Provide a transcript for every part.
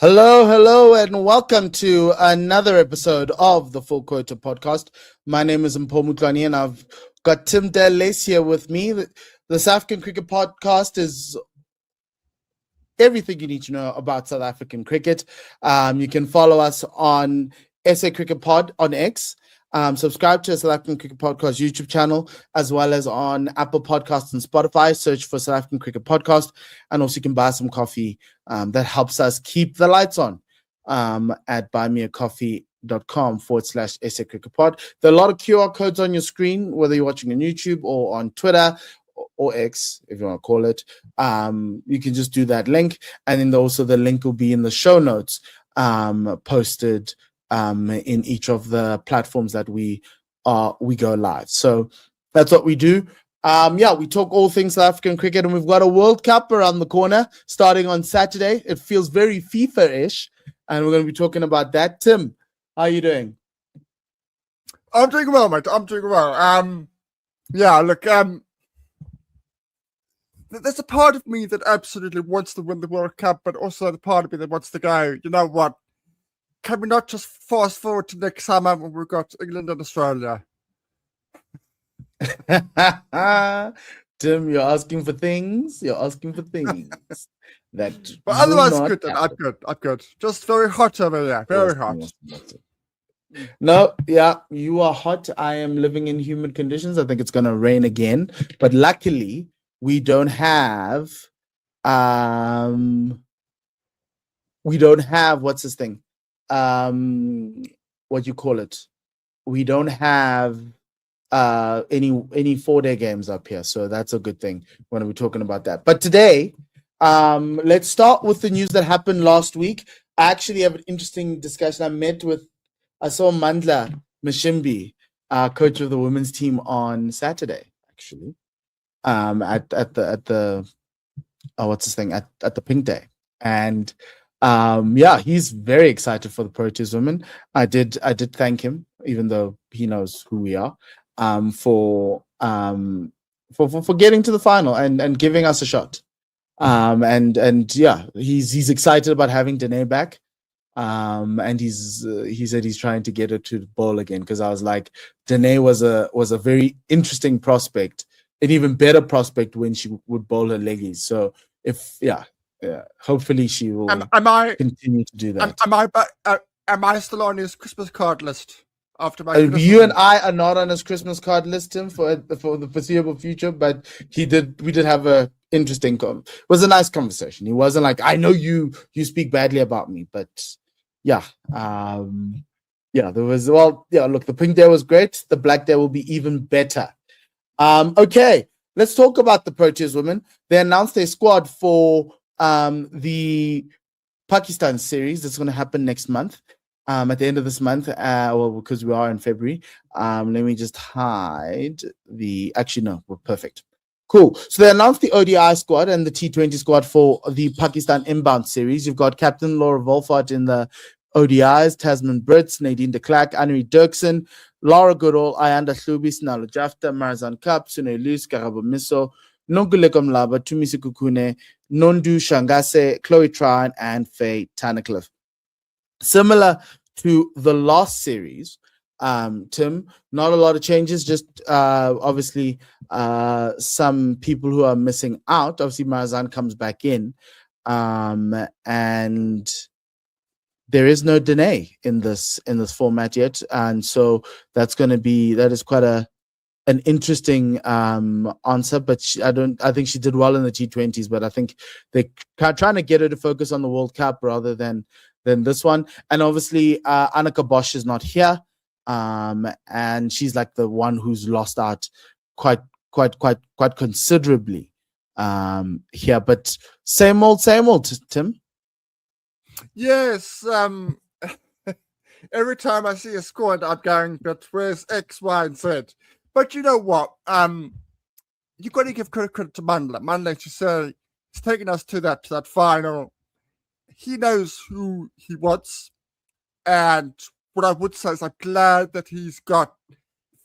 Hello, hello, and welcome to another episode of the Full Quota podcast. My name is Mpho and I've got Tim Delace here with me. The South African Cricket Podcast is everything you need to know about South African cricket. You can follow us on SA Cricket Pod on X. Subscribe to the South African Cricket Podcast YouTube channel, as well as on Apple Podcasts and Spotify. Search for South African Cricket Podcast. And also you can buy some coffee that helps us keep the lights on at buymeacoffee.com/SA Cricket Pod. There are a lot of QR codes on your screen, whether you're watching on YouTube or on Twitter or X, if you want to call it. You can just do that link. And then also the link will be in the show notes posted in each of the platforms that we go live. So that's what we do. We talk all things South African cricket, and we've got a World Cup around the corner starting on Saturday. It feels very FIFA-ish, and we're going to be talking about that. Tim, how are you doing? I'm doing well, mate. I'm doing well. There's a part of me that absolutely wants to win the World Cup, but also the part of me that wants to go, you know what? Can we not just fast forward to next summer when we've got England and Australia? Tim, you're asking for things. That. But otherwise, good. I'm good. Just very hot over here. Very hot. No, yeah, you are hot. I am living in humid conditions. I think it's going to rain again. But luckily, we don't have what's this thing? What you call it? We don't have any 4-day games up here, so that's a good thing when we're talking about that. But today, let's start with the news that happened last week. I actually have an interesting discussion. I saw Mandla Mashimbi, coach of the women's team, on Saturday, actually, at the what's this thing at the Pink Day, and he's very excited for the Proteas women. I did thank him, even though he knows who we are, for getting to the final and giving us a shot. He's excited about having Danae back. And he said he's trying to get her to bowl again, because I was like, Danae was a very interesting prospect, an even better prospect when she would bowl her leggies. So hopefully she will continue to do that. Am I still on his Christmas card list after my? You and I are not on his Christmas card list, Tim, for the foreseeable future. But we did have a interesting. It was a nice conversation. He wasn't like, I know you speak badly about me, but there was. Look, the Pink Day was great. The Black Day will be even better. Okay, let's talk about the Proteas women. They announced their squad for the Pakistan series that's going to happen next month, at the end of this month, because we are in February. Let me just hide we're perfect. Cool. So they announced the ODI squad and the T20 squad for the Pakistan inbound series. You've got Captain Laura Wolfart in the ODIs, Tasman Brits, Nadine de Klerk, Annery Dirksen, Laura Goodall, Ayanda Hlubis, Nalo Jafta, Marazan Kap, Sune Luz, Karabo Miso, Nongulekom Laba, Tumisi Kukune, Nondu Shangase, Chloe Trine, and Faye Tanacliffe. Similar to the last series, Tim, not a lot of changes, just obviously some people who are missing out. Obviously, Marazan comes back in, and there is no Danae in this format yet, and so that is quite an interesting answer. But I think she did well in the T20s, but I think they're trying to get her to focus on the World Cup rather than this one. And obviously, Annika Bosch is not here, and she's like the one who's lost out quite considerably here. But same old, Tim. Yes. Every time I see a squad, I'm going, but where's X, Y, and Z? But you know what? You've got to give credit to Mandla. Mandla, he's taken us to that final. He knows who he wants, and what I would say is I'm glad that he's got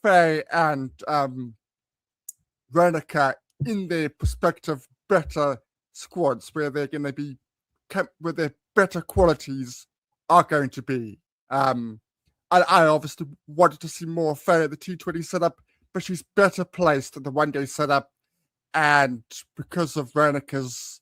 Faye and Renica in their prospective better squads where they're going to be where they're better qualities are going to be. I obviously wanted to see more Faye at the T20 setup, but she's better placed at the one-day setup. And because of Renika's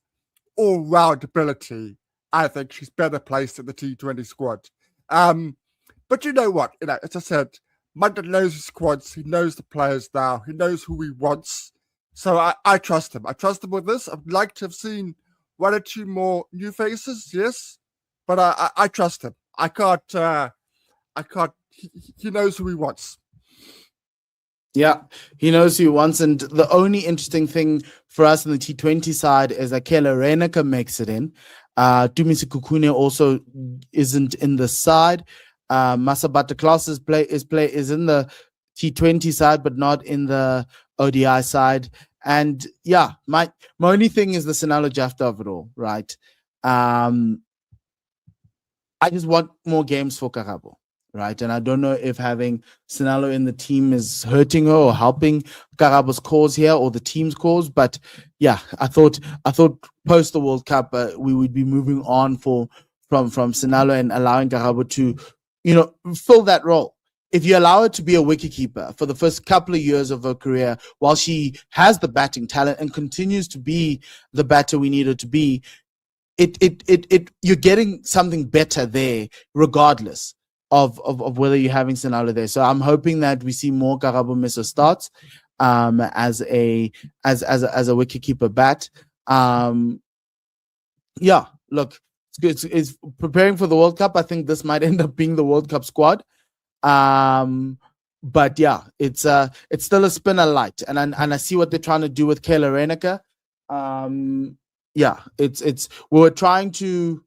all-round ability, I think she's better placed at the T20 squad. But you know what? As I said, Mundt knows his squads. He knows the players now. He knows who he wants. So I trust him. I trust him with this. I'd like to have seen one or two more new faces, yes. But I trust him. I can't. He knows who he wants. Yeah, he knows who he wants. And the only interesting thing for us on the T20 side is that Kayla Renica makes it in. Dumisi Kukune also isn't in the side. Masabata Klaus is in the T20 side, but not in the ODI side. And yeah, my only thing is the Sinalo Jafta of it all, right? I just want more games for Karabo. Right, and I don't know if having Sinalo in the team is hurting her or helping Karabo's cause here or the team's cause. But yeah, I thought post the World Cup we would be moving on from Sinalo and allowing Karabo to, fill that role. If you allow her to be a wicketkeeper for the first couple of years of her career, while she has the batting talent and continues to be the batter we need her to be, you're getting something better there, regardless of whether you're having Sinalo there. So I'm hoping that we see more Karabo Mesa starts as a wicketkeeper bat. Yeah, look, it's preparing for the World Cup. I think this might end up being the World Cup squad. But yeah, it's still a spinner light, and I see what they're trying to do with Kayla Renica. Yeah, we were trying to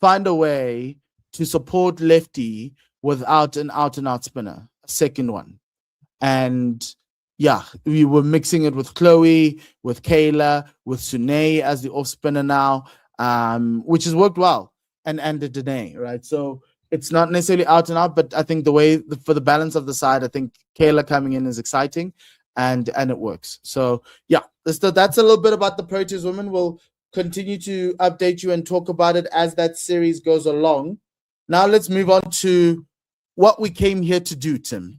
find a way to support lefty without an out-and-out spinner, a second one. And yeah, we were mixing it with Chloe, with Kayla, with Sune as the off-spinner now, which has worked well, and the Dene, right? So it's not necessarily out-and-out, but I think for the balance of the side, I think Kayla coming in is exciting, and it works. So yeah, that's a little bit about the Proteas women. We'll continue to update you and talk about it as that series goes along. Now let's move on to what we came here to do, Tim,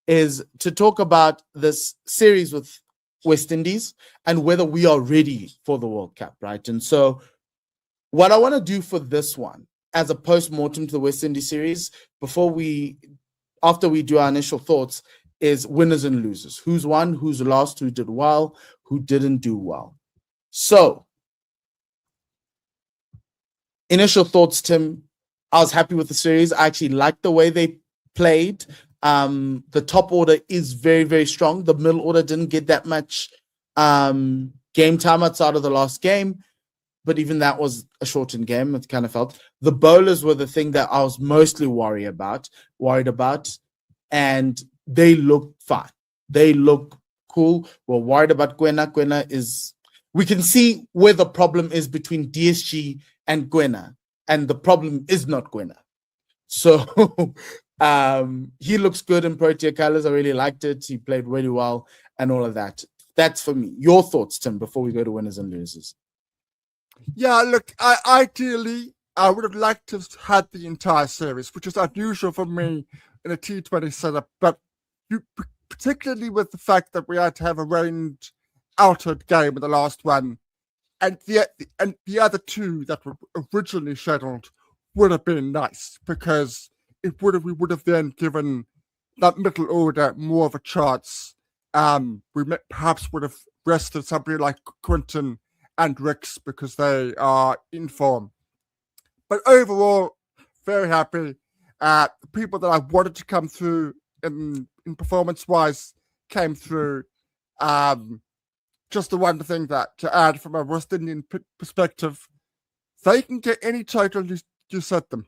is to talk about this series with West Indies and whether we are ready for the World Cup, right? And so what I want to do for this one, as a post-mortem to the West Indies series, after we do our initial thoughts, is winners and losers. Who's won, who's lost, who did well, who didn't do well. So, initial thoughts, Tim. I was happy with the series. I actually liked the way they played. The top order is very, very strong. The middle order didn't get that much game time outside of the last game, but even that was a shortened game. It kind of felt. The bowlers were the thing that I was mostly worried about, and they look fine. They look cool. We're worried about Gwena. We can see where the problem is between DSG and Gwena. And the problem is not Gwena. So he looks good in Protea colors. I really liked it. He played really well and all of that. That's for me. Your thoughts, Tim, before we go to winners and losers. Yeah, look, ideally, I would have liked to have had the entire series, which is unusual for me in a T20 setup. But particularly with the fact that we had to have a rained-outed game in the last one, and the other two that were originally scheduled would have been nice, because we would have then given that middle order more of a chance. We perhaps would have rested somebody like Quinton and Ricks because they are in form. But overall, very happy. The people that I wanted to come through in performance-wise came through. Just the one thing that to add from a West Indian perspective, they can get any title you set them.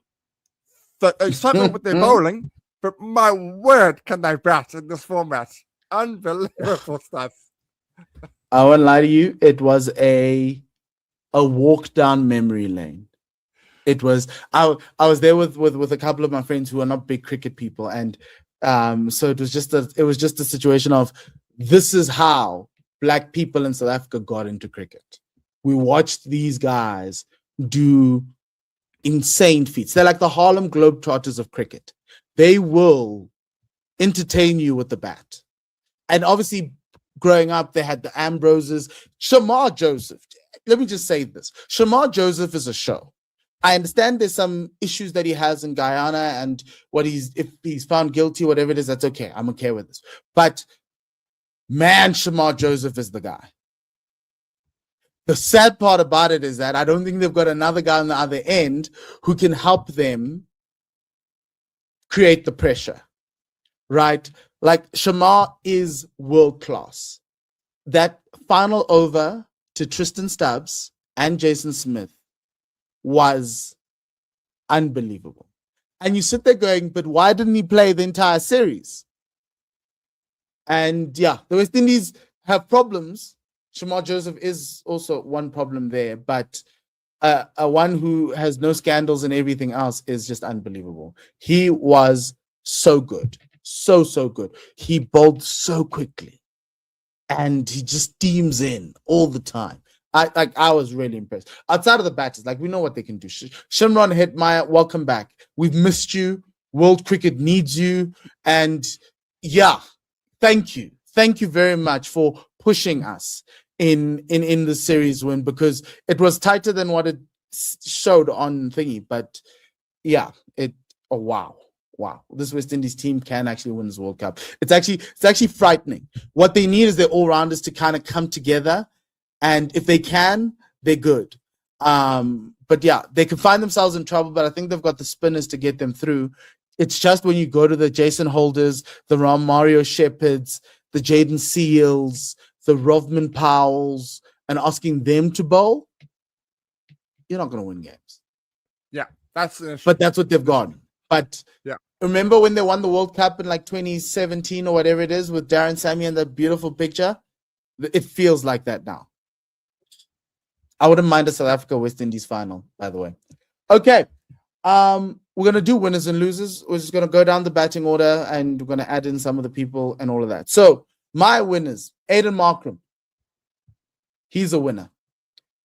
They struggle with their bowling, but my word, can they bat in this format? Unbelievable stuff. I won't lie to you, it was a walk down memory lane. It was. I was there with a couple of my friends who are not big cricket people, and so it was just a situation of, this is how Black people in South Africa got into cricket. We watched these guys do insane feats. They're like the Harlem Globetrotters of cricket. They will entertain you with the bat. And obviously, growing up, they had the Ambroses. Shamar Joseph. Let me just say this. Shamar Joseph is a show. I understand there's some issues that he has in Guyana and if he's found guilty, whatever it is, that's okay. I'm okay with this. But man, Shamar Joseph is the guy. The sad part about it is that I don't think they've got another guy on the other end who can help them create the pressure, right? Like Shamar is world class. That final over to Tristan Stubbs and Jason Smith was unbelievable. And you sit there going, but why didn't he play the entire series? And yeah, the West Indies have problems. Shamar Joseph is also one problem there, but a one who has no scandals and everything else is just unbelievable. He was so good. So good. He bowled so quickly. And he just steams in all the time. I was really impressed. Outside of the batters, like we know what they can do. Shimron Hetmeyer, welcome back. We've missed you. World cricket needs you. And yeah, thank you. Thank you very much for pushing us in the series win, because it was tighter than what it showed on thingy. But yeah, wow. This West Indies team can actually win this World Cup. It's actually frightening. What they need is their all-rounders to kind of come together. And if they can, they're good. But yeah, they can find themselves in trouble, but I think they've got the spinners to get them through. It's just when you go to the Jason Holders, the Mario Shepherds, the Jaden Seals, the Rovman Powells, and asking them to bowl, you're not going to win games. Yeah, but that's what they've got. But yeah, remember when they won the World Cup in like 2017 or whatever it is with Darren Sammy and that beautiful picture? It feels like that now. I wouldn't mind a South Africa West Indies final, by the way. Okay. We're going to do winners and losers. We're just going to go down the batting order and we're going to add in some of the people and all of that. So my winners, Aiden Markram. He's a winner.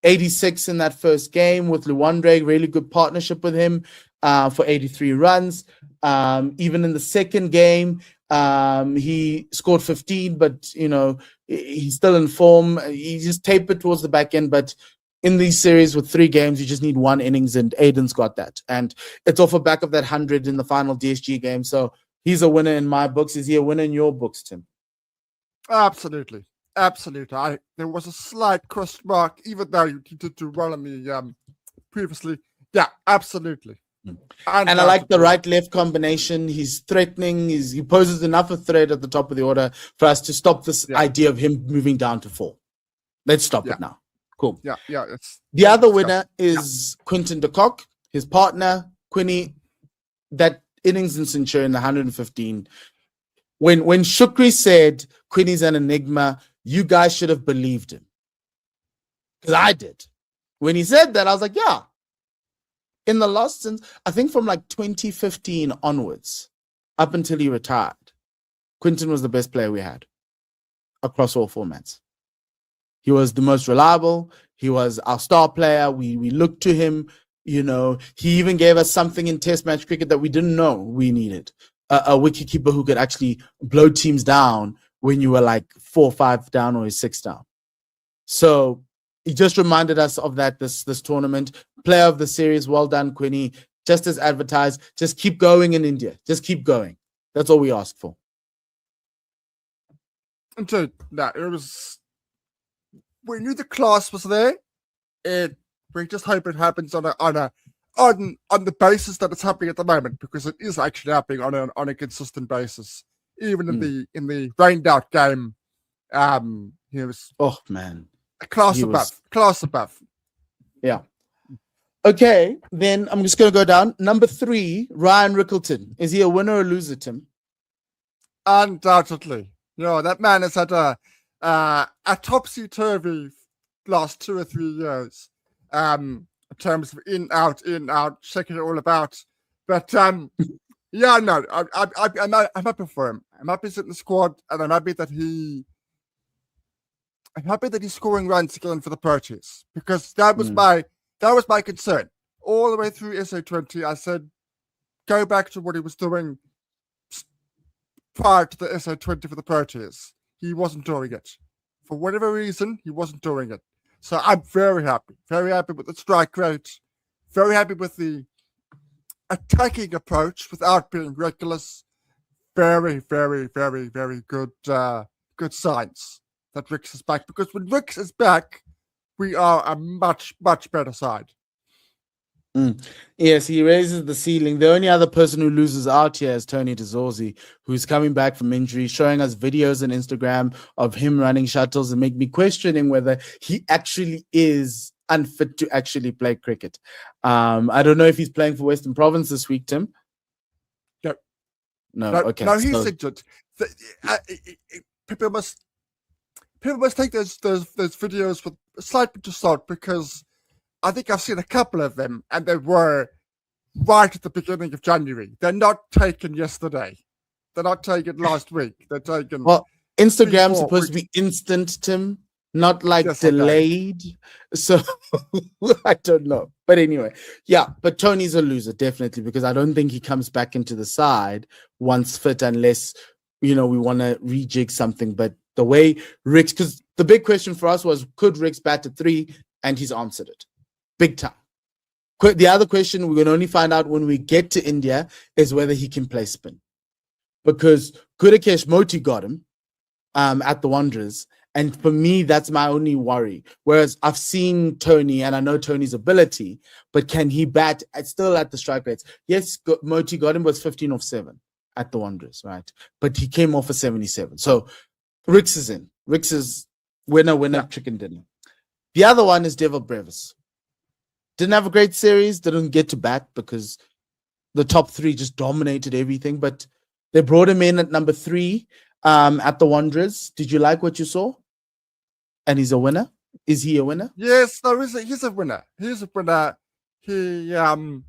86 in that first game with Luandre, really good partnership with him for 83 runs. Even in the second game, he scored 15, but, he's still in form. He just tapered towards the back end, but in these series with 3 games, you just need 1 innings, and Aiden's got that. And it's off the back of that 100 in the final DSG game. So he's a winner in my books. Is he a winner in your books, Tim? Absolutely. There was a slight question mark, even though you did do well on me previously. Yeah, absolutely. And I like the right-left combination. He's threatening. He poses enough of threat at the top of the order for us to stop this idea of him moving down to 4. Let's stop it now. Cool. Yeah. The other winner is Quinton de Kock, his partner, Quinny. That innings in Centurion, the 115. When Shukri said Quinny's an enigma, you guys should have believed him. Because I did. When he said that, I was like, yeah. In the last, I think from like 2015 onwards, up until he retired, Quinton was the best player we had across all formats. He was the most reliable. He was our star player. We looked to him. He even gave us something in test match cricket that we didn't know we needed. A wicketkeeper who could actually blow teams down when you were like 4 or 5 down or 6 down. So he just reminded us of that this tournament. Player of the series, well done, Quinny. Just as advertised, just keep going in India. Just keep going. That's all we ask for. And so, we knew the class was there. We just hope it happens on the basis that it's happening at the moment, because it is actually happening on a consistent basis. Even in the rained out game, he was a class above. Yeah. Okay, then I'm just going to go down. Number 3, Ryan Rickleton. Is he a winner or a loser, Tim? Undoubtedly. That man has had a topsy-turvy last 2 or 3 years. In terms of in, out, checking it all about. But I'm happy for him. I'm happy he's in the squad, and I'm happy that he's scoring runs again for the Proteas, because that was my concern all the way through SA20, I said, go back to what he was doing prior to the SA20 for the Proteas. He wasn't doing it. For whatever reason, he wasn't doing it. So I'm very happy with the strike rate, very happy with the attacking approach without being reckless. Very, very, very, very good good signs that Ricks is back. Because when Ricks is back, we are a much, much better side. Yes, he raises the ceiling. The only other person who loses out here is Tony DeZorzi, who's coming back from injury, showing us videos on Instagram of him running shuttles and make me questioning whether he actually is unfit to actually play cricket. I don't know if he's playing for Western Province this week, Tim. No, okay. No, he's injured. People must take those videos with a slight bit of salt, because I think I've seen a couple of them, and they were right at the beginning of January. They're not taken yesterday. They're not taken last week. They're taken. Well, Instagram's supposed to be instant, Tim, not like delayed. So I don't know. But anyway, yeah, but Tony's a loser, definitely, because I don't think he comes back into the side once fit, unless, we want to rejig something. But the way Ricks, because the big question for us was, could Ricks bat at 3? And he's answered it. Big time. The other question we can only find out when we get to India is whether he can play spin. Because Gudakesh Moti got him at the Wanderers. And for me, that's my only worry. Whereas I've seen Tony, and I know Tony's ability, but can he bat still at the strike rates? Yes, Moti got him, was 15 off 7 at the Wanderers, right? But he came off a 77. So Ricks is in. Ricks is winner, chicken dinner. The other one is Devil Brevis. Didn't have a great series. Didn't get to bat because the top 3 just dominated everything. But they brought him in at number 3 at the Wanderers. Did you like what you saw? And he's a winner. Is he a winner? Yes, he's a winner. He's a winner. He in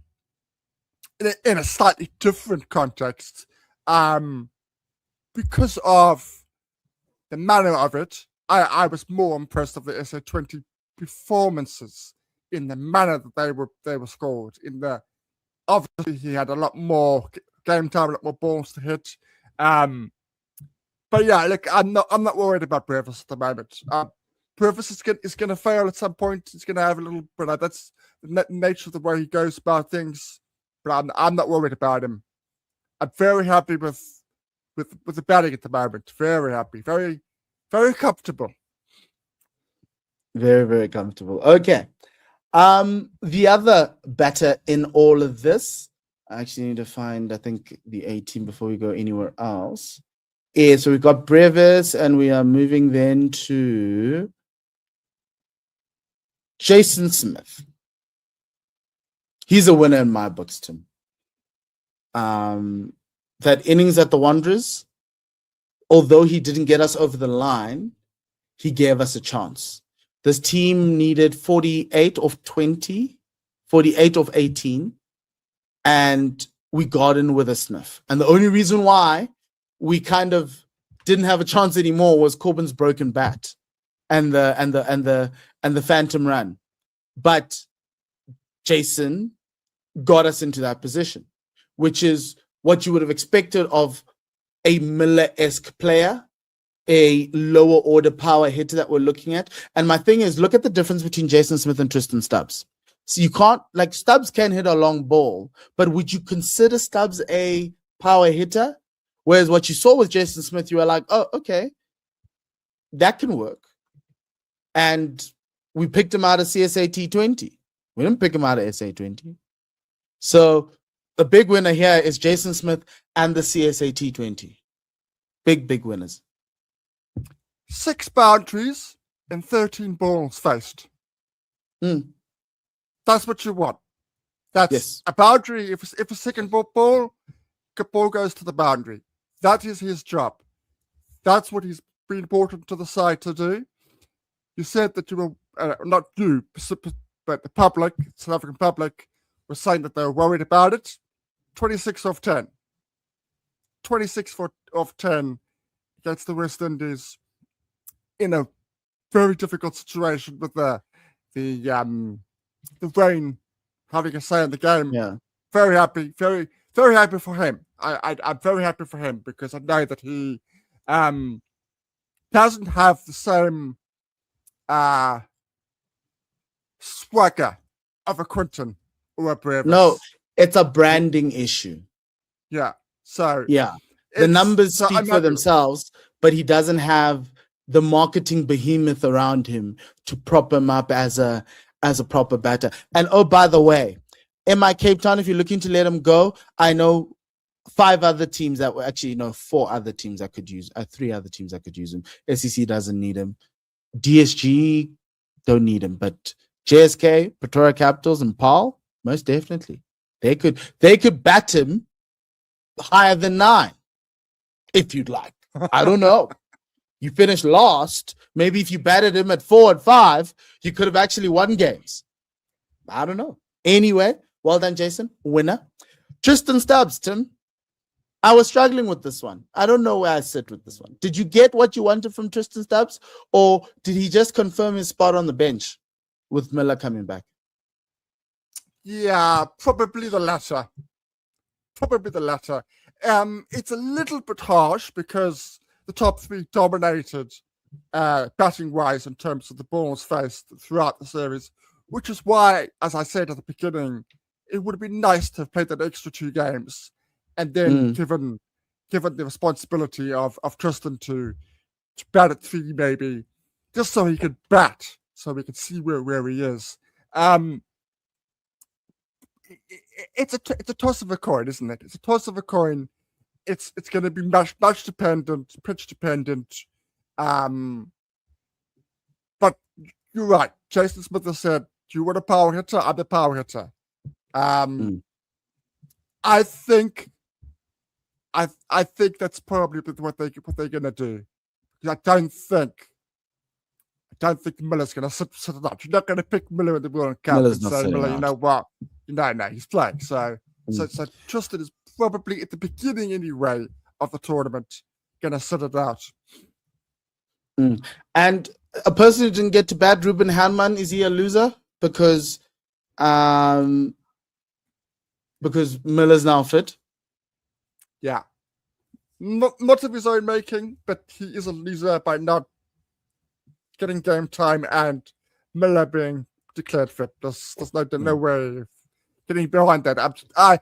a slightly different context, because of the manner of it. I was more impressed of the SA20 performances in the manner that they were scored. Obviously he had a lot more game time, a lot more balls to hit. But yeah, look, I'm not worried about Brevis at the moment. Brevis is going to fail at some point. He's going to have a little, but that's the nature of the way he goes about things. But I'm not worried about him. I'm very happy with the batting at the moment. Very happy. Very, very comfortable. Very, very comfortable. Okay. The other batter in all of this, I actually need to find, I think, the A team before we go anywhere else. Yeah, so we've got Brevis, and we are moving then to Jason Smith. He's a winner in my books, Tim. That innings at the Wanderers, although he didn't get us over the line, he gave us a chance. This team needed 48 of 20, 48 of 18, and we got in with a sniff. And the only reason why we kind of didn't have a chance anymore was Corbyn's broken bat and the phantom run. But Jason got us into that position, which is what you would have expected of a Miller-esque player, a lower order power hitter that we're looking at. And my thing is, look at the difference between Jason Smith and Tristan Stubbs. So you can't, like, Stubbs can hit a long ball, but would you consider Stubbs a power hitter? Whereas what you saw with Jason Smith, you were like, oh, okay, that can work. And we picked him out of CSA T20. We didn't pick him out of SA20. So the big winner here is Jason Smith and the CSA T20. Big winners. 6 boundaries and 13 balls faced. That's what you want. That's a boundary. If a second ball goes to the boundary, that is his job. That's what he's been brought into the side to do. You said that you were, not you, but the public, South African public, was saying that they were worried about it. 26 of 10. 26 of 10 against the West Indies in a very difficult situation with the rain having a say in the game. Yeah. Very happy, very, very happy for him. I'm very happy for him because I know that he doesn't have the same swagger of a Quinton or a Brevis. No, it's a branding issue. Yeah. So yeah, the numbers speak for themselves, but he doesn't have the marketing behemoth around him to prop him up as a proper batter. And oh, by the way, MI Cape Town, if you're looking to let him go, I know 5 other teams that were actually, 4 other teams that could use, 3 other teams that could use him. SEC doesn't need him. DSG don't need him, but JSK, Pretoria Capitals, and Paul, most definitely. They could bat him higher than 9, if you'd like. I don't know. You finished last. Maybe if you batted him at 4 and 5, you could have actually won games. I don't know. Anyway, well done, Jason. Winner. Tristan Stubbs, Tim. I was struggling with this one. I don't know where I sit with this one. Did you get what you wanted from Tristan Stubbs, or did he just confirm his spot on the bench with Miller coming back? Yeah, probably the latter. Probably the latter. It's a little bit harsh because the top 3 dominated batting-wise in terms of the balls faced throughout the series, which is why, as I said at the beginning, it would have been nice to have played that extra 2 games and then given the responsibility of Tristan to bat at 3 maybe, just so he could bat, so we could see where he is. It's a toss of a coin, isn't it? It's a toss of a coin. It's going to be match dependent, pitch dependent. But you're right. Jason Smith has said, "Do you want a power hitter? I'm a power hitter." I think that's probably what they're going to do. I don't think Miller's going to sit it up. You're not going to pick Miller in the World Cup and say, Miller, you know what? No, he's playing. So Tristan is probably at the beginning anyway of the tournament going to sit it out. And a person who didn't get to bat, Ruben Hanman, is he a loser? Because Miller's now fit. Yeah. Not of his own making, but he is a loser by not getting game time and Miller being declared fit. There's no way of getting behind that. I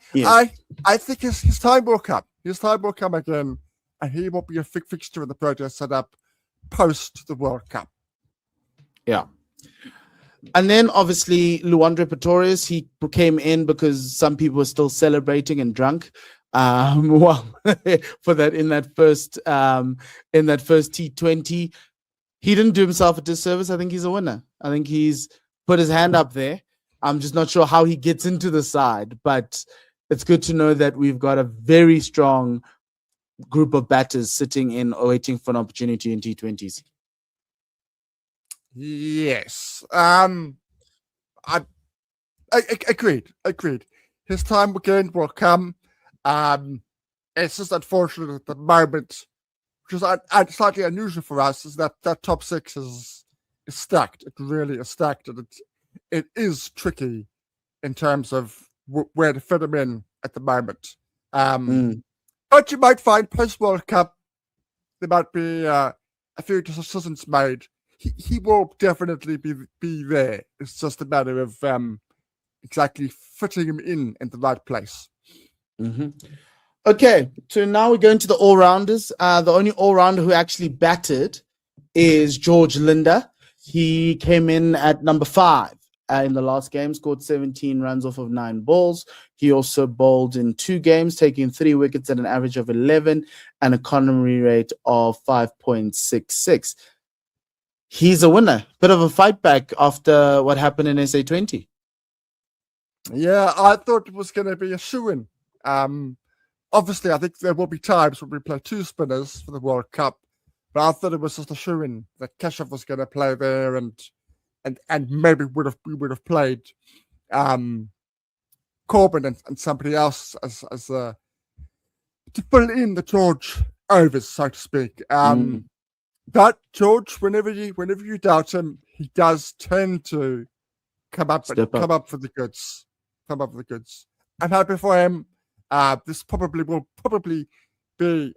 think his time will come. His time will come again, and he will be a fixture in the Proteas setup post the World Cup. Yeah. And then obviously Luandre Pretorius, he came in because some people were still celebrating and drunk. For that in that first T20. He didn't do himself a disservice. I think he's a winner. I think he's put his hand up there. I'm just not sure how he gets into the side, but it's good to know that we've got a very strong group of batters sitting in, waiting for an opportunity in T20s. Yes. I agreed. His time again will come. It's just unfortunate at the moment, which is slightly unusual for us, is that top 6 is stacked. It really is stacked, and it is tricky in terms of where to fit him in at the moment. But you might find post-World Cup there might be a few decisions made. He will definitely be there. It's just a matter of exactly fitting him in the right place. Okay, so now we're going to the all-rounders. The only all-rounder who actually batted is George Linder. He came in at number 5 in the last game, scored 17 runs off of 9 balls. He also bowled in 2 games, taking 3 wickets at an average of 11 and a economy rate of 5.66. He's a winner. Bit of a fight back after what happened in SA20. Yeah, I thought it was going to be a shoo-in. Obviously, I think there will be times when we play 2 spinners for the World Cup, but I thought it was just a shoo-in that Keshav was going to play there, and maybe we would have played Corbin and somebody else as to fill in the George overs, so to speak. But George, whenever you doubt him, he does tend to come up for the goods. some of the goods. I'm happy for him. This will probably be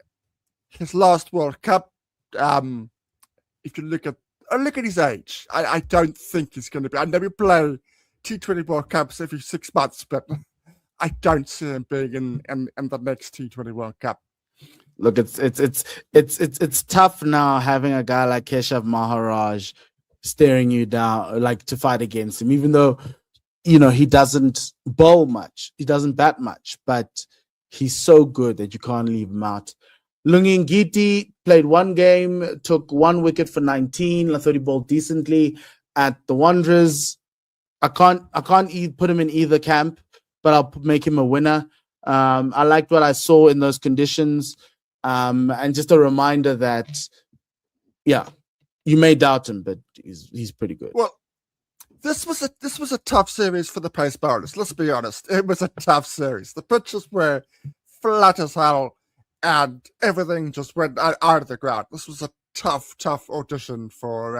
his last World Cup. If you look at his age, I don't think he's going to be. I know we play T20 World Cups every 6 months, but I don't see him being in the next T20 World Cup. Look, it's tough now having a guy like Keshav Maharaj staring you down, like to fight against him, even though he doesn't bowl much, he doesn't bat much, but he's so good that you can't leave him out. Lungi Ngiti played one game, took 1 wicket for 19. I thought he bowled decently at the Wanderers. I can't put him in either camp, but I'll make him a winner. I liked what I saw in those conditions. And just a reminder that, you may doubt him, but he's pretty good. Well, this was a tough series for the pace bowlers. Let's be honest, it was a tough series. The pitches were flat as hell, and everything just went out of the ground. This was a tough audition for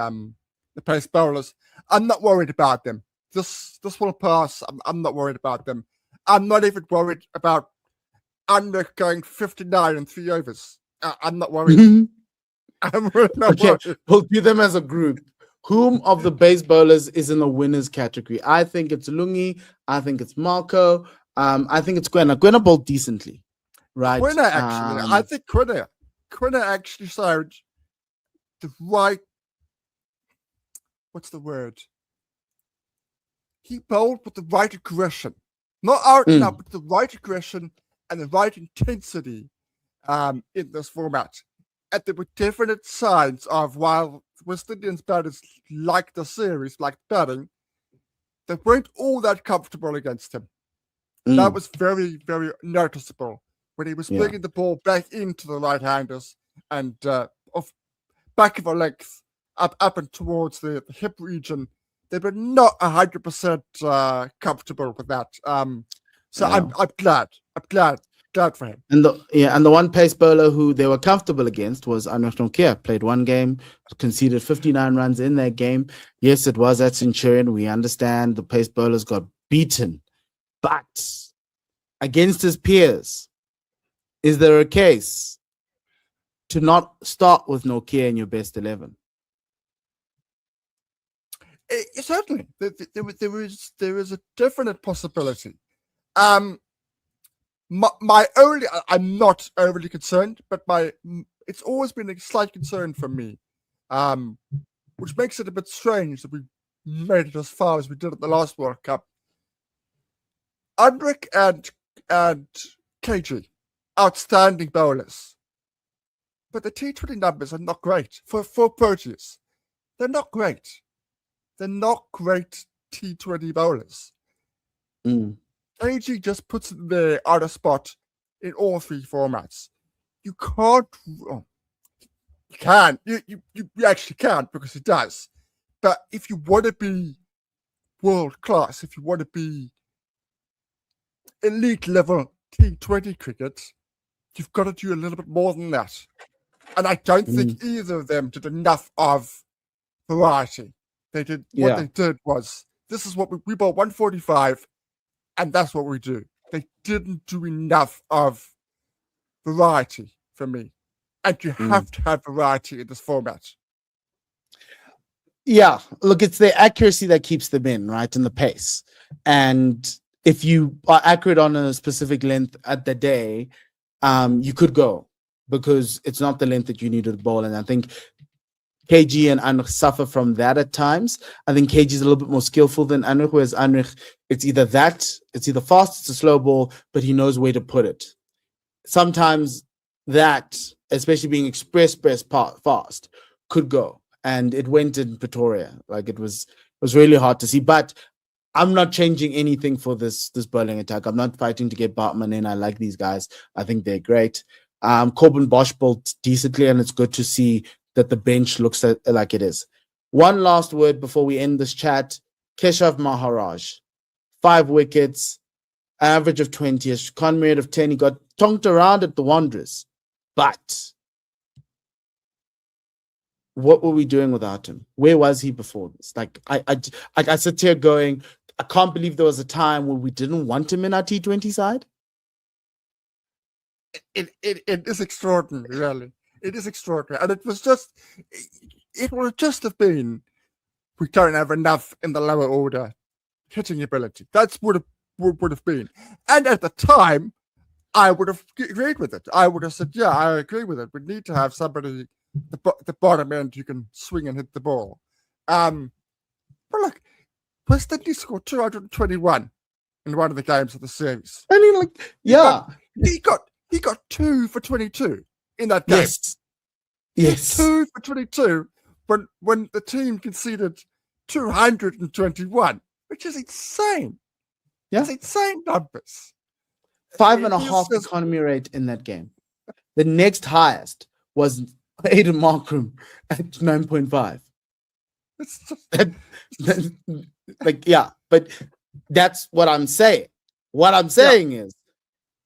the pace bowlers. I'm not worried about them. This will pass. I'm not worried about them. I'm not even worried about Anrich going 59 in 3 overs. I'm not worried. I'm really not worried. We'll do them as a group. Whom of the base bowlers is in the winners category? I think it's Lungi. I think it's Marco. I think it's Gwena. Gwena bowled decently, right? Gwena, actually. I think Gwena actually showed the right... What's the word? He bowled with the right aggression. Not out now, but the right aggression and the right intensity in this format. And there were definite signs of, while West Indians batters liked the series, like batting, they weren't all that comfortable against him. That was very, very noticeable when he was bringing the ball back into the right-handers and back of a length, up and towards the hip region. They were not 100% comfortable with that. I'm glad. I'm glad for him. And the one pace bowler who they were comfortable against was Anrich Nokia. Played one game, conceded 59 runs in that game. Yes, it was at Centurion. We understand the pace bowlers got beaten, but against his peers, is there a case to not start with Nokia in your best 11? Certainly, there is a definite possibility. My only, I'm not overly concerned, but it's always been a slight concern for me, which makes it a bit strange that we made it as far as we did at the last World Cup. Anrich and KG, outstanding bowlers, but the T20 numbers are not great for Proteas. They're not great. They're not great T20 bowlers. KG just puts it there on a spot in all 3 formats. You can't. You can. You actually can't, because it does. But if you want to be world class, if you want to be elite level T20 cricket, you've got to do a little bit more than that. And I don't think either of them did enough of variety. They did what they did was, this is what we bought 145, and that's what we do. They didn't do enough of variety for me. And you have to have variety in this format. Yeah, look, it's the accuracy that keeps them in, right? And the pace. And if you are accurate on a specific length at the day, you could go, because it's not the length that you need to bowl. And I think KG and Anrich suffer from that at times. I think KG is a little bit more skillful than Anrich, whereas Anrich, it's either fast, it's a slow ball, but he knows where to put it. Sometimes that, especially being express fast, could go. And it went in Pretoria. Like, it was really hard to see. But I'm not changing anything for this bowling attack. I'm not fighting to get Bartman in. I like these guys. I think they're great. Corbin Bosch bowled decently, and it's good to see that the bench looks like it is. One last word before we end this chat. Keshav Maharaj, 5 wickets, average of 20, a con merit of 10. He got tonked around at the Wanderers. But what were we doing without him? Where was he before this? Like, I sit here going, I can't believe there was a time when we didn't want him in our T20 side. It is extraordinary, really. It is extraordinary. And it would just have been, we don't have enough in the lower order hitting ability. That's would have been. And at the time, I would have agreed with it. I would have said, yeah, I agree with it. We need to have somebody the bottom end who can swing and hit the ball. But look, West Indies scored 221 in one of the games of the series. I mean, like, yeah. He got 2 for 22 in that game. Yes. 2 for 22 when the team conceded 221, which is insane. Yeah. It's insane numbers. 5.5 economy rate in that game. The next highest was Aiden Markram at 9.5. Like, yeah, but that's what I'm saying. What I'm saying is,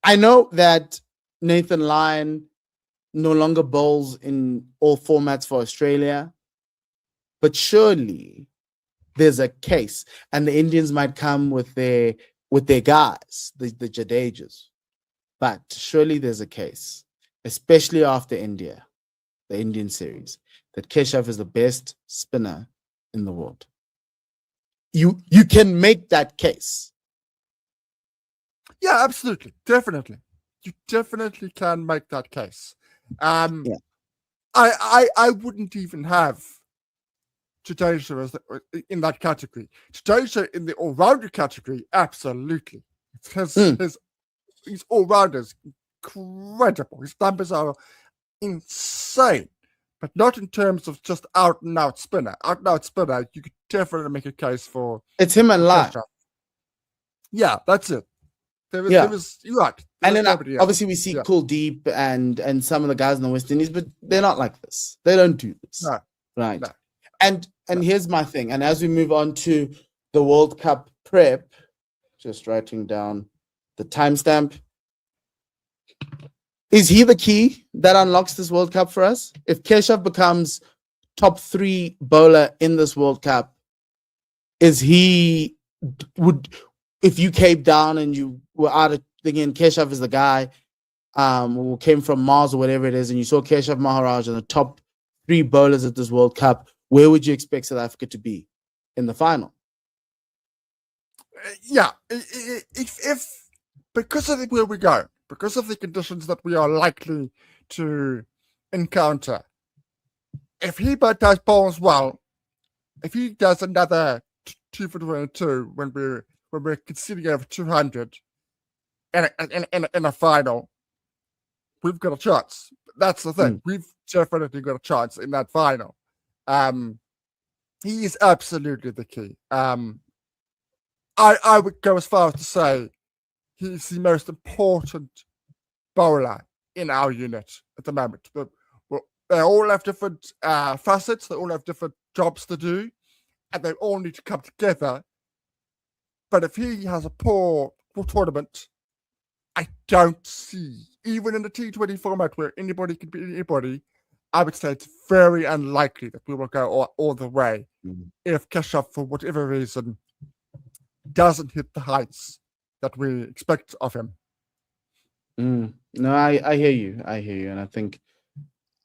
I know that Nathan Lyon no longer bowls in all formats for Australia, but surely there's a case, and the Indians might come with their guys, the Jadejas, but surely there's a case, especially after India, the Indian series, that Keshav is the best spinner in the world. You can make that case. Yeah, absolutely. Definitely. You definitely can make that case. I wouldn't even have Jadeja in that category. Jadeja in the all-rounder category, absolutely. His all-rounder is incredible. His numbers are insane. But not in terms of just out-and-out spinner. Out-and-out spinner, you could definitely make a case for... It's him and Lai. Yeah, that's it. There was you're right. And then obviously we see Kuldeep and some of the guys in the West Indies, but they're not like this. They don't do this. No. Right. No. And here's my thing. And as we move on to the World Cup prep, just writing down the timestamp. Is he the key that unlocks this World Cup for us? If Keshav becomes top 3 bowler in this World Cup, if you came down and you were out of thinking Keshav is the guy who came from Mars or whatever it is, and you saw Keshav Maharaj in the top 3 bowlers at this World Cup, where would you expect South Africa to be in the final? Yeah, if because of where we go, because of the conditions that we are likely to encounter, if he does bowls well, if he does another 2 for 22 when we're conceding over 200 in a final, we've got a chance. That's the thing. We've definitely got a chance in that final. He is absolutely the key. I would go as far as to say he's the most important bowler in our unit at the moment. They all have different facets. They all have different jobs to do, and they all need to come together. But if he has a poor tournament, I don't see, even in the T20 format where anybody can beat anybody, I would say it's very unlikely that we will go all the way if Keshav, for whatever reason, doesn't hit the heights that we expect of him. No, I hear you. And I think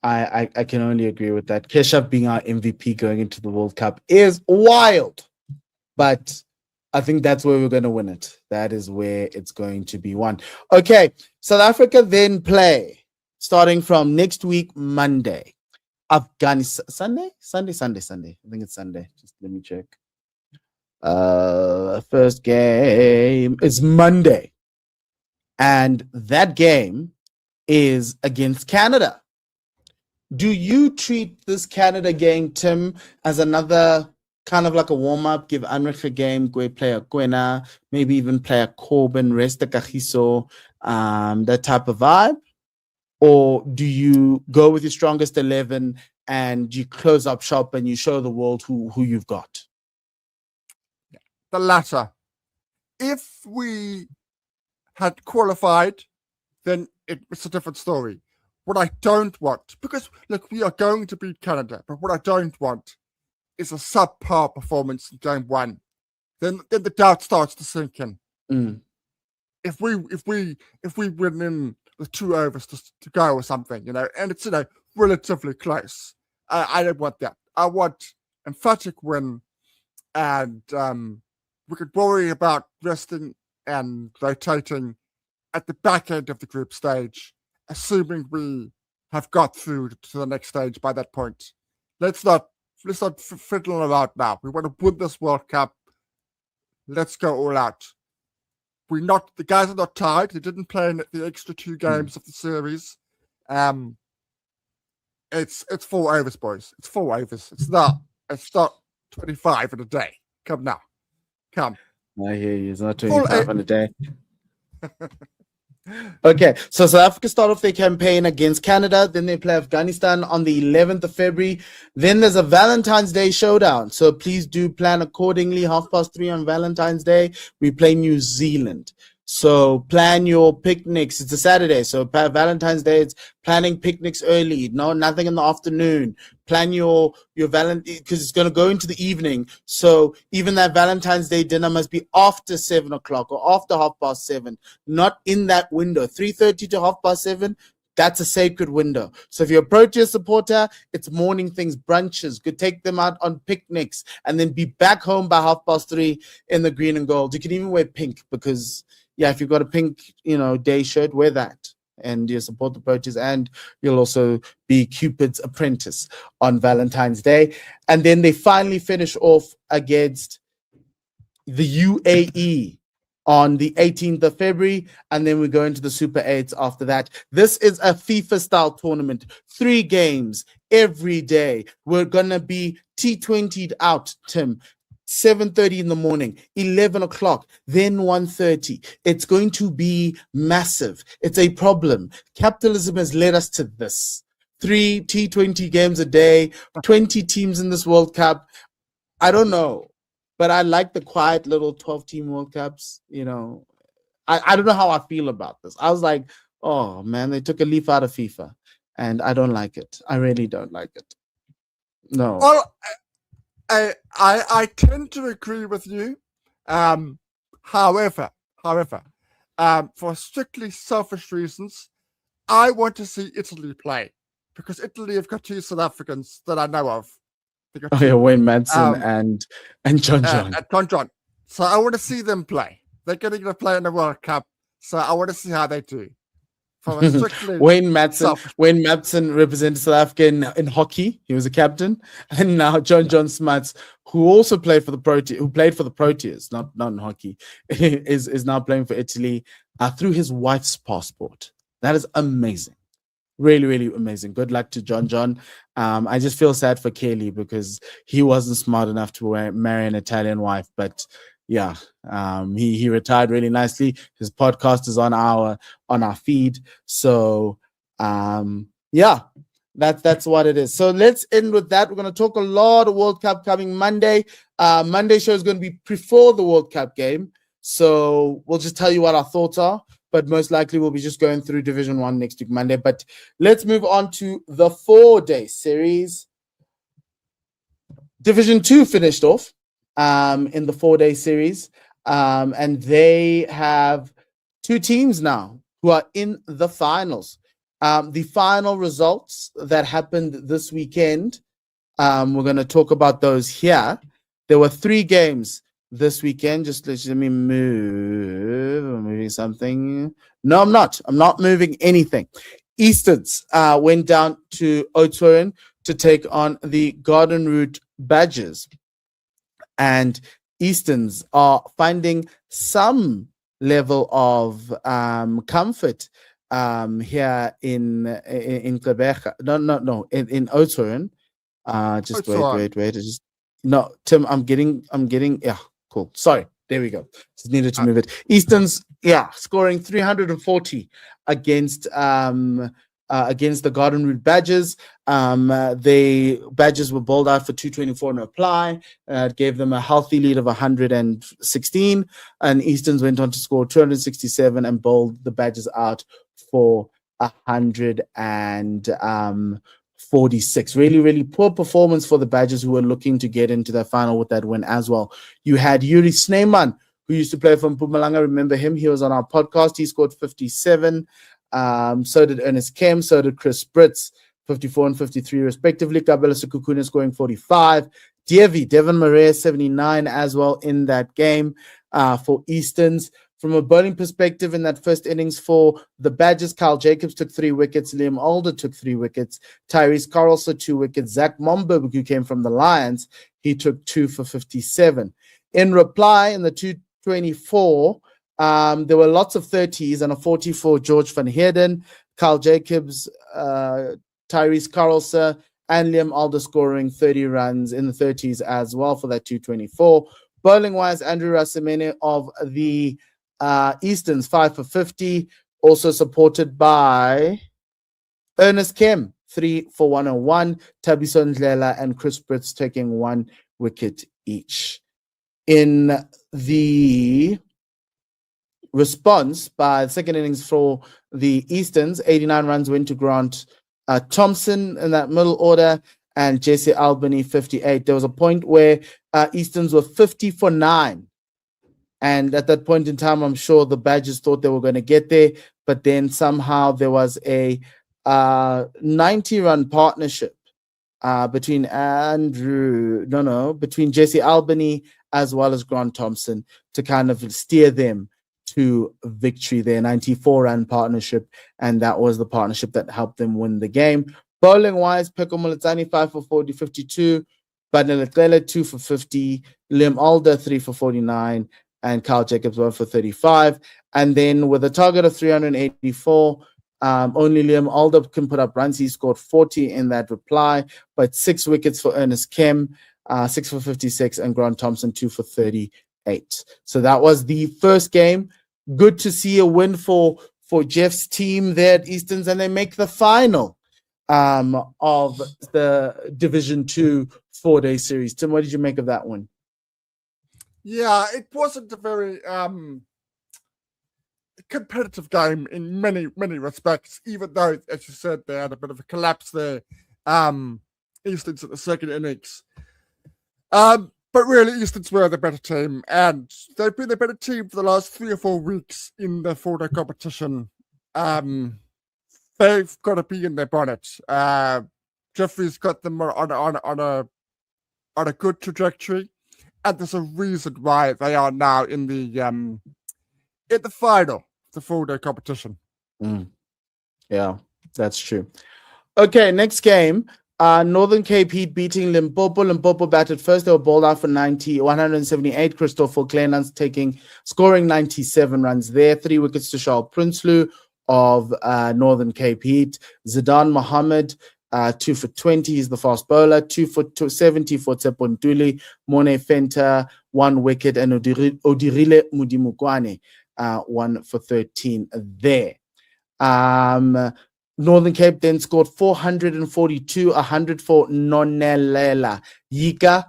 I can only agree with that. Keshav being our MVP going into the World Cup is wild, but I think that's where we're going to win it. That is where it's going to be won. Okay, South Africa then play starting from next week, Monday. Afghanistan, Sunday. I think it's Sunday. Just let me check. First game is Monday. And that game is against Canada. Do you treat this Canada game, Tim, as another kind of like a warm-up, give Anrich a game, go play a Kwena, maybe even play a Corbin, rest a Kagiso, that type of vibe? Or do you go with your strongest 11 and you close up shop and you show the world who you've got? The latter. If we had qualified, then it's a different story. What I don't want, because look, we are going to beat Canada, but what I don't want is a subpar performance in game 1 then the doubt starts to sink in. Mm. If we win in with 2 overs to go or something, and it's relatively close, I don't want that. I want emphatic win, and we could worry about resting and rotating at the back end of the group stage, assuming we have got through to the next stage by that point. Let's not fiddle around now. We want to win this World Cup. Let's go all out. The guys are not tired. They didn't play in the extra 2 games of the series. It's 4 overs, boys. It's 4 overs. It's not 25 in a day. Come now. Come. I hear you. It's not 25 in a day. Okay, so South Africa start off their campaign against Canada. Then they play Afghanistan on the 11th of February. Then there's a Valentine's Day showdown. So please do plan accordingly. 3:30 on Valentine's Day, we play New Zealand. So plan your picnics. It's a Saturday. So Valentine's Day, it's planning picnics early. No, nothing in the afternoon. Plan your Valentine, because it's going to go into the evening. So even that Valentine's Day dinner must be after 7 o'clock or after 7:30, not in that window. 3:30 to 7:30. That's a sacred window. So if you're a Proteas supporter, it's morning things, brunches. Could take them out on picnics and then be back home by 3:30 in the green and gold. You can even wear pink because, yeah, if you've got a pink, day shirt, wear that. And you support the Proteas, and you'll also be Cupid's apprentice on Valentine's Day. And then they finally finish off against the UAE on the 18th of February, and then we go into the Super 8s after that. This is a FIFA-style tournament. 3 games every day. We're going to be T20'd out, Tim. 7:30 in the morning, 11 o'clock, then 1:30. It's going to be massive. It's a problem. Capitalism has led us to this. 3 T20 games a day, 20 teams in this World Cup. I don't know, but I like the quiet little 12-team World Cups. I don't know how I feel about this. I was like, oh, man, they took a leaf out of FIFA, and I don't like it. I really don't like it. No. Well, I tend to agree with you. However, for strictly selfish reasons, I want to see Italy play because Italy have got 2 South Africans that I know of. Wayne Madsen and John. John. So I want to see them play. They're going to play in the World Cup, so I want to see how they do. Wayne Madsen represented South Africa in hockey. He was a captain, and now John Smuts, who also played for the Proteas, not in hockey, is now playing for Italy through his wife's passport. That is amazing, really, really amazing. Good luck to John. I just feel sad for Kelly because he wasn't smart enough to marry an Italian wife, but. Yeah, he retired really nicely. His podcast is on our feed. So yeah, that's what it is. So let's end with that. We're going to talk a lot of World Cup coming Monday. Monday show is going to be before the World Cup game. So we'll just tell you what our thoughts are. But most likely we'll be just going through Division 1 next week, Monday. But let's move on to the 4-day series. Division 2 finished off. In the 4-day series, and they have 2 teams now who are in the finals. The final results that happened this weekend, we're going to talk about those here. There were 3 games this weekend. Just let me move. I'm moving something. No, I'm not. I'm not moving anything. Easterns went down to Oudtshoorn to take on the Garden Route Badgers. And Easterns are finding some level of comfort here in Quebec. No, in Oudtshoorn. Just wait. No, Tim, I'm getting. Yeah, cool. Sorry. There we go. Just needed to move it. Easterns, scoring 340 against the Garden Route Badgers. The Badgers were bowled out for 224 no apply. It gave them a healthy lead of 116, and Easterns went on to score 267 and bowled the Badgers out for 104. 46. Really, really poor performance for the Badgers, who were looking to get into the final with that win as well. You had Yuri Sneeman, who used to play for Mpumalanga. Remember him? He was on our podcast. He scored 57. So did Ernest Kemp. So did Chris Spritz, 54 and 53 respectively. Kabela Sekukune scoring 45. Devon Marais, 79 as well in that game for Easterns. From a bowling perspective, in that first innings for the Badgers, Kyle Jacobs took 3 wickets. Liam Alder took 3 wickets. Tyrese Carlson, 2 wickets. Zach Momberg, who came from the Lions, he took 2 for 57. In reply, in the 224, there were lots of 30s and a 40 for George van Heerden, Kyle Jacobs, Tyrese Carlson, and Liam Alder scoring 30 runs in the 30s as well for that 224. Bowling-wise, Andrew Rasimene of the Easterns, 5 for 50, also supported by Ernest Kemp, 3 for 101, Tabiso Ndlela and Chris Spritz taking 1 wicket each. In the response by the second innings for the Easterns, 89 runs went to Grant Thompson in that middle order, and Jesse Albany, 58. There was a point where Easterns were 50 for 9. And at that point in time, I'm sure the Badgers thought they were going to get there, but then somehow there was a 90-run partnership between Jesse Albany as well as Grant Thompson to kind of steer them to victory there. 94-run partnership, and that was the partnership that helped them win the game. Bowling-wise, Peko Moletsani, 5 for 40, 52. Badneletlele, 2 for 50. Liam Alder, 3 for 49. And Kyle Jacobs, 1 for 35. And then with a target of 384, only Liam Alder can put up runs. He scored 40 in that reply, but 6 wickets for Ernest Kemp, 6 for 56, and Grant Thompson, 2 for 38. So that was the first game. Good to see a win for Jeff's team there at Easterns, and they make the final of the Division 2 4-day series. Tim, what did you make of that one? Yeah, it wasn't a very competitive game in many respects, even though, as you said, they had a bit of a collapse there. Easterns at the second innings. But really, Easterns were the better team, and they've been the better team for the last 3 or 4 weeks in the 4-day competition. They've got to be in their bonnet. Jeffrey's got them on a good trajectory, and there's a reason why they are now in the final, the 4-day competition. Yeah, that's true. Okay, next game. Northern Cape Heat beating Limpopo. Limpopo batted first. They were bowled out for 178. Christopher Kleinans scoring 97 runs there. 3 wickets to Charles Prinsloo of Northern Cape Heat. Zidane Mohammed, 2 for 20. He's the fast bowler. 2 for 70 for Tsepo Ntuli. Mone Fenta, 1 wicket. And Odirile Mudimukwane, 1 for 13 there. Northern Cape then scored 442, 100 for Nonelela Yika.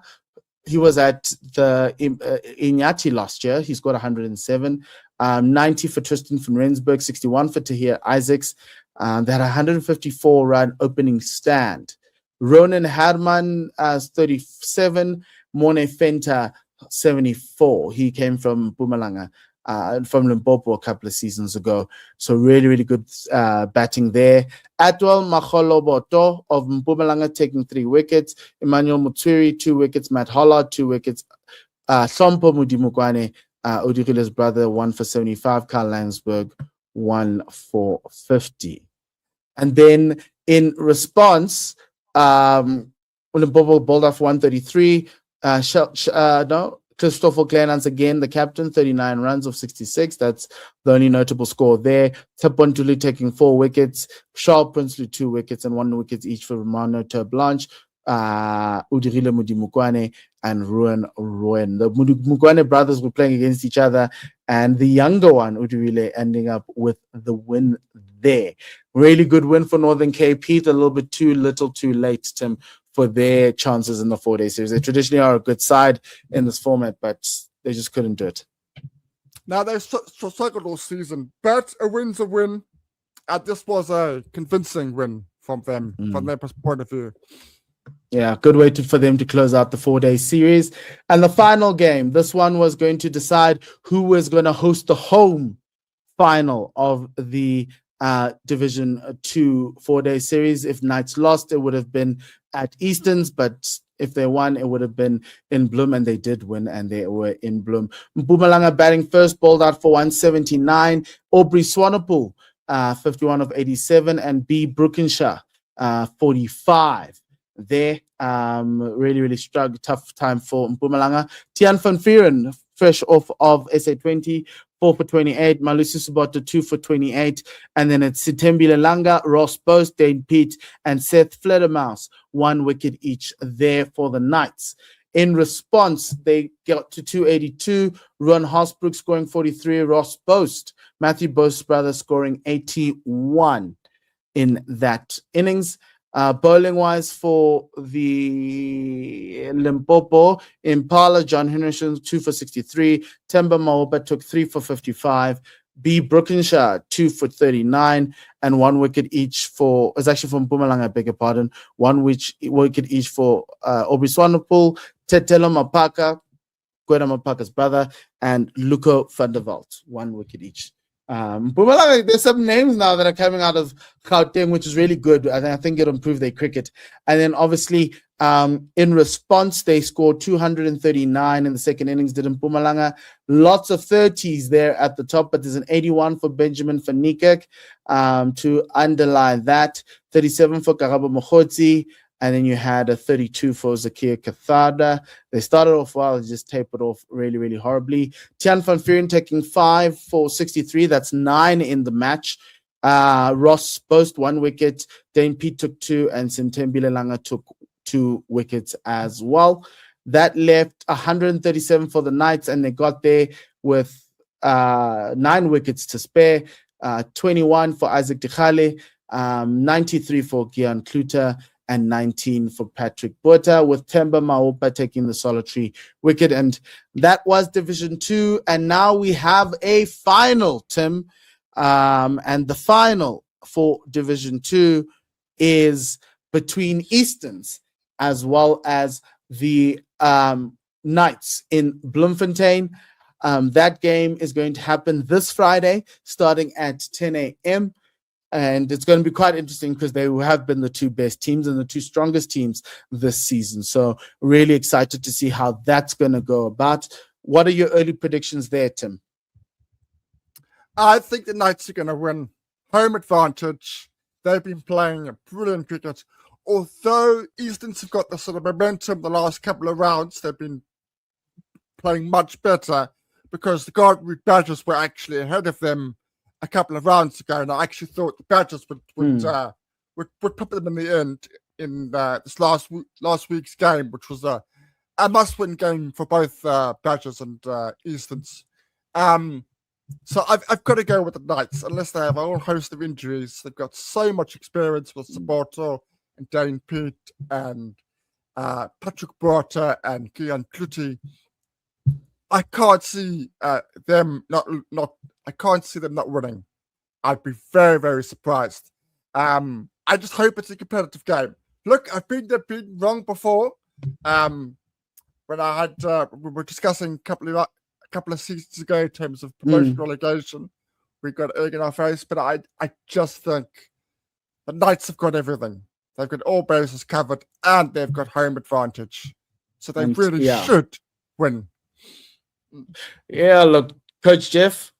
He was at the Inyati last year. He scored 107. 90 for Tristan van Rensburg, 61 for Tahir Isaacs. They had a 154-run opening stand. Ronan Herman, 37. Mone Fenta, 74. He came from Mpumalanga. From Limpopo a couple of seasons ago. So really good batting there. Atwell Makgoloboto of Mpumalanga taking 3 wickets. Emmanuel Mutsiri, 2 wickets. Matt Hollard, 2 wickets. Sompo Mudimukwane, Odirile's brother, 1 for 75. Carl Langsberg, 1 for 50. And then in response, Limpopo bowled off 133. Christopher Kleinans again, the captain, 39 runs of 66. That's the only notable score there. Tsepo Ntuli taking 4 wickets. Charles Prinsloo, 2 wickets, and 1 wicket each for Romano Terblanche, Udirile Mudimukwane, and Ruan Roen. The Mudimukwane brothers were playing against each other, and the younger one, Udirile, ending up with the win there. Really good win for Northern Cape Heat. A little bit too little, too late, Tim, for their chances in the 4-day series. They traditionally are a good side in this format, but they just couldn't do it. Now, they've struggled all season, but a win's a win. And this was a convincing win from them, from their point of view. Yeah, good way for them to close out the 4-day series. And the final game, this one was going to decide who was going to host the home final of the Division 2 4-day series. If Knights lost, it would have been at Eastons, but if they won, it would have been in Bloem, and they did win, and they were in Bloem. Mpumalanga batting first, bowled out for 179. Aubrey Swanepoel, 51 of 87, and B. Brookenshaw, 45. There, really struggled, tough time for Mpumalanga. Tian van Vuuren, fresh off of SA20, 4 for 28. Malusi Subota, 2 for 28. And then it's Sithembile Langa, Ross Boast, Dane Pete, and Seth Fledermaus, 1 wicket each there for the Knights. In response, they got to 282. Ron Hasbrook scoring 43. Ross Boast, Matthew Boast's brother, scoring 81 in that innings. Bowling wise for the Limpopo, Impala, John Henderson, 2 for 63. Temba Maoba took 3 for 55. B. Brookenshaw, 2 for 39, and 1 wicket each for, it's actually from Mpumalanga, I beg your pardon, 1 wicket each for Aubrey Swanepoel, Tetelo Mapaka, Gwena Mapaka's brother, and Luco van der Walt, 1 wicket each. Mpumalanga, there's some names now that are coming out of Gauteng, which is really good. I think it'll improve their cricket. And then obviously, in response, they scored 239 in the second innings, did Mpumalanga. Lots of 30s there at the top, but there's an 81 for Benjamin van Niekerk to underline that. 37 for Karabo Mokhotsi. And then you had a 32 for Zakia Kathada. They started off well, they just tapered off really horribly. Tian van Vuuren taking 5 for 63. That's 9 in the match. Ross Boast, 1 wicket. Dane Pete took 2, and Sithembile Langa took 2 wickets as well. That left 137 for the Knights, and they got there with 9 wickets to spare. 21 for Isaac Dikhale, 93 for Gian Kluter, and 19 for Patrick Botha, with Temba Maopa taking the solitary wicket. And that was Division 2. And now we have a final, Tim. And the final for Division 2 is between Easterns as well as the Knights in Bloemfontein. That game is going to happen this Friday, starting at 10 a.m. And it's going to be quite interesting because they have been the 2 best teams and the 2 strongest teams this season. So really excited to see how that's going to go about. What are your early predictions there, Tim? I think the Knights are going to win. Home advantage. They've been playing a brilliant cricket. Although Easterns have got the sort of momentum the last couple of rounds, they've been playing much better because the Garden Route Badgers were actually ahead of them a couple of rounds ago, and I actually thought the Badgers would put them in the end in this last week's game, which was a must-win game for both Badgers and Easterns. So I've got to go with the Knights, unless they have a whole host of injuries. They've got so much experience with Sabato and Dane Pete and Patrick Botha and Gian Kluter. I can't see them not. I can't see them not winning. I'd be very surprised. I just hope it's a competitive game. Look, I've been wrong before. When I had we were discussing a couple of seasons ago in terms of promotion relegation, we got egg in our face. But I just think the Knights have got everything. They've got all bases covered, and they've got home advantage, so they really should win. Yeah, look, Coach Jeff,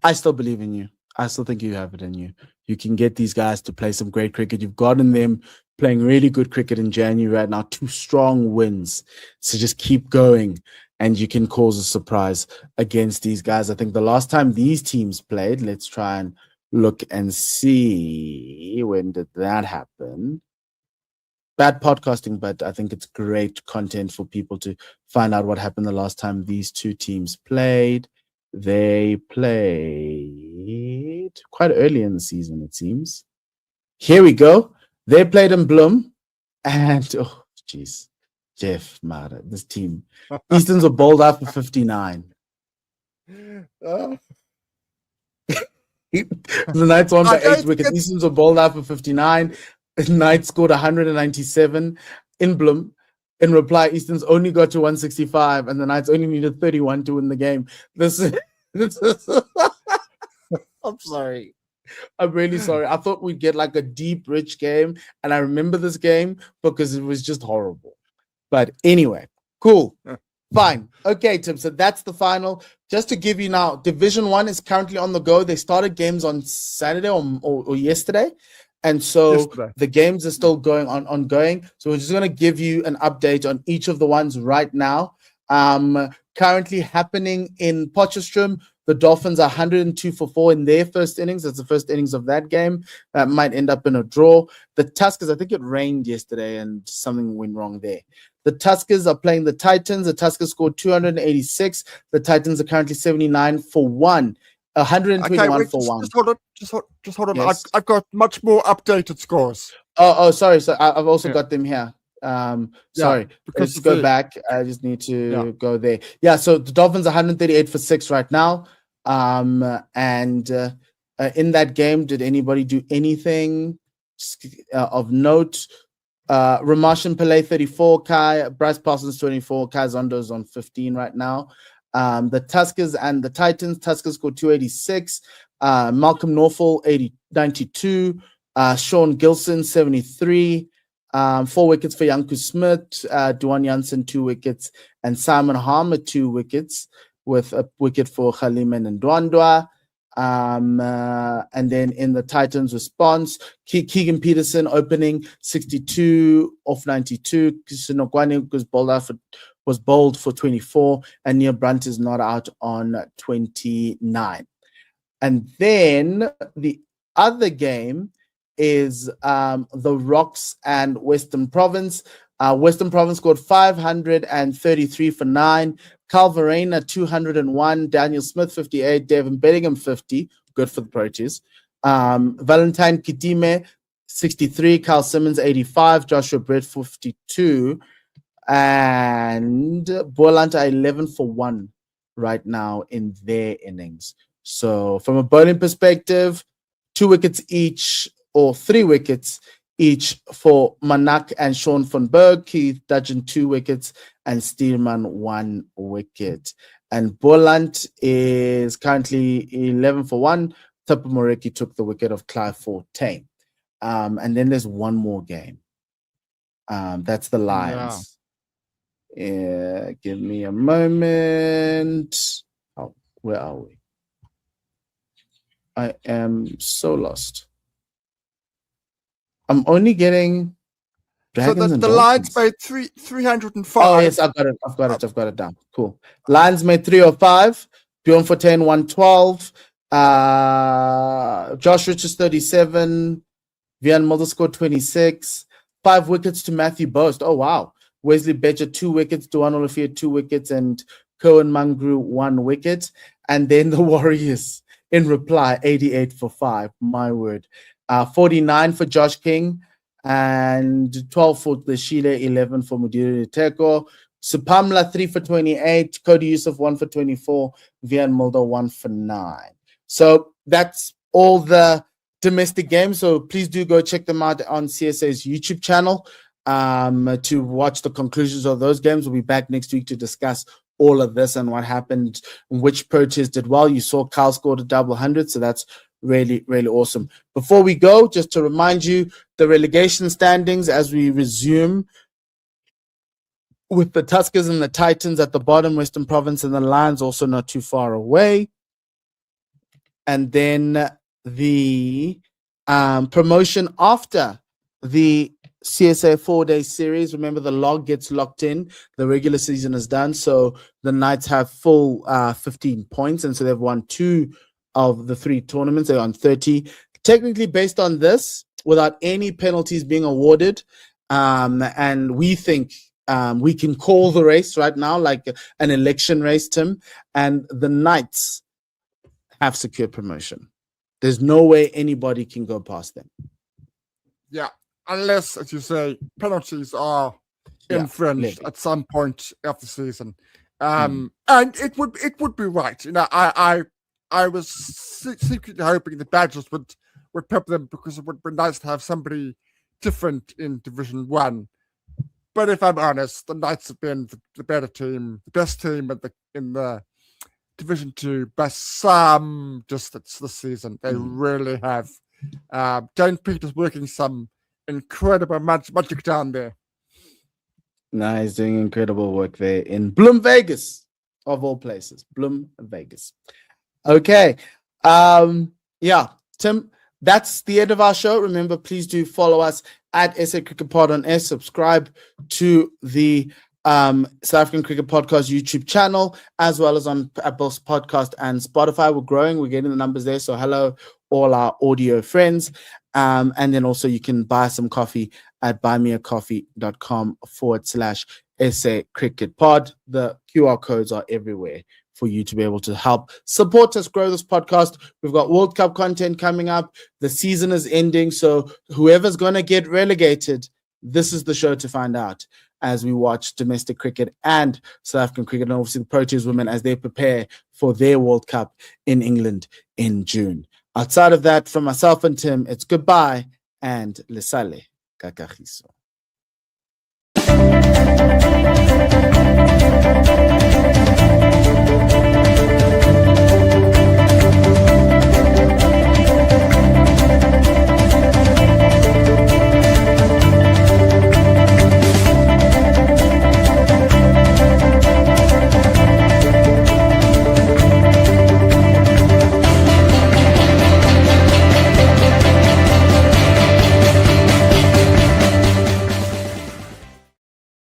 I still believe in you. I still think you have it in you. You can get these guys to play some great cricket. You've gotten them playing really good cricket in January right now. 2 strong wins. So just keep going, and you can cause a surprise against these guys. I think the last time these teams played, let's try and look and see, when did that happen? Bad podcasting, but I think it's great content for people to find out what happened the last time these 2 teams played. They played quite early in the season, it seems. Here we go. They played in Bloem, and oh, jeez, Jeff Mara, this team. Easterns were bowled out for 59. The Knights won by I don't 8 wickets. think Easterns were bowled out for 59. The Knights scored 197 in Bloom. In reply, Easterns only got to 165, and the Knights only needed 31 to win the game. This is I'm sorry. I'm really sorry. I thought we'd get like a deep, rich game, and I remember this game because it was just horrible. But anyway, cool. Fine. Okay, Tim. So that's the final. Just to give you now, Division 1 is currently on the go. They started games on Saturday or yesterday. And so the games are still ongoing. So we're just going to give you an update on each of the ones right now. Currently happening in Potchefstroom, the Dolphins are 102 for 4 in their first innings. That's the first innings of that game. That might end up in a draw. The Tuskers, I think it rained yesterday and something went wrong there. The Tuskers are playing the Titans. The Tuskers scored 286. The Titans are currently 79 for 1. 121 for 1. Just hold on. Yes. I've got much more updated scores. Oh, sorry. So I've also got them here. Sorry. Because Let's go back. I just need to go there. Yeah. So the Dolphins are 138 for 6 right now. And in that game, did anybody do anything of note? Ramashan Pillay 34, Bryce Parsons 24, Kai Zondo's on 15 right now. The Tuskers and the Titans. Tuskers scored 286. Malcolm Norfolk 92. Sean Gilson 73. 4 wickets for Janku Smith. Duan Jansen 2 wickets, and Simon Harmer 2 wickets, with a wicket for Khaliman and Ndwandwe. And then in the Titans response, Keegan Peterson opening 62 off 92. Sinokwane was bowled for 24, and Neil Brunt is not out on 29. And then the other game is the Rocks and Western Province. Western Province scored 533 for 9. Carl Verena 201, Daniel Smith 58, Devin Bellingham 50, good for the Proteas. Valentine Kitime 63, Carl Simmons 85, Joshua Brett 52, and Boland are 11 for 1 right now in their innings. So from a bowling perspective, 2 wickets each, or 3 wickets each for Manak and Sean van Berg. Keith Dudgeon 2 wickets, and Steelman 1 wicket. And Boland is currently 11 for 1. Tapu Moreki took the wicket of Clive Fortain. And then there's one more game. That's the Lions. Yeah, give me a moment. Oh, where are we? I am so lost. I'm only getting Dragons and the Lions made 305. Oh yes, I've got it down. Cool. Lions made 305. Bjorn Fortain 112. Josh Richards 37. Vian Mulder scored 26. 5 wickets to Matthew Boast. Oh wow. Wesley Becher 2 wickets. Duan Olafia 2 wickets, and Cohen Mangru 1 wicket. And then the Warriors in reply 88 for 5. My word. 49 for Josh King, and 12 for the Shile, 11 for Mudiri Teko. Supamla 3 for 28, Cody Yusuf 1 for 24, Vian Mulder 1 for 9. So that's all the domestic games. So please do go check them out on CSA's YouTube channel to watch the conclusions of those games. We'll be back next week to discuss all of this and what happened, which Proteas did well. You saw Kyle scored a double 100, so that's really, really awesome. Before we go, just to remind you, the relegation standings as we resume with the Tuskers and the Titans at the bottom, Western Province and the Lions also not too far away. And then the promotion after the CSA 4-day series. Remember, the log gets locked in. The regular season is done. So the Knights have full 15 points. And so they've won 2 of the 3 tournaments. They're on 30. Technically, based on this, without any penalties being awarded, and we think we can call the race right now like an election race, Tim, and the Knights have secured promotion. There's no way anybody can go past them. Yeah, unless, as you say, penalties are infringed at some point of the season. And it would be right. You know, I I was secretly hoping the Badgers would pep them because it would be nice to have somebody different in Division 1. But if I'm honest, the Knights have been the better team, the best team in the Division 2 by some distance this season. They really have. Jane Peter's working some incredible magic down there. No, he's doing incredible work there in Bloom, Vegas, of all places. Bloom, Vegas. Okay. Yeah, Tim, that's the end of our show. Remember, please do follow us at SA Cricket Pod on S. Subscribe to the South African Cricket Podcast YouTube channel, as well as on Apple Podcast and Spotify. We're growing. We're getting the numbers there. So hello, all our audio friends. And then also you can buy some coffee at buymeacoffee.com/SA Cricket Pod. The QR codes are everywhere for you to be able to help support us grow this podcast. We've got World Cup content coming up. The season is ending. So whoever's going to get relegated, this is the show to find out as we watch domestic cricket and South African cricket, and obviously the Proteas women as they prepare for their World Cup in England in June. Outside of that, from myself and Tim, it's goodbye and lesale kakagiso.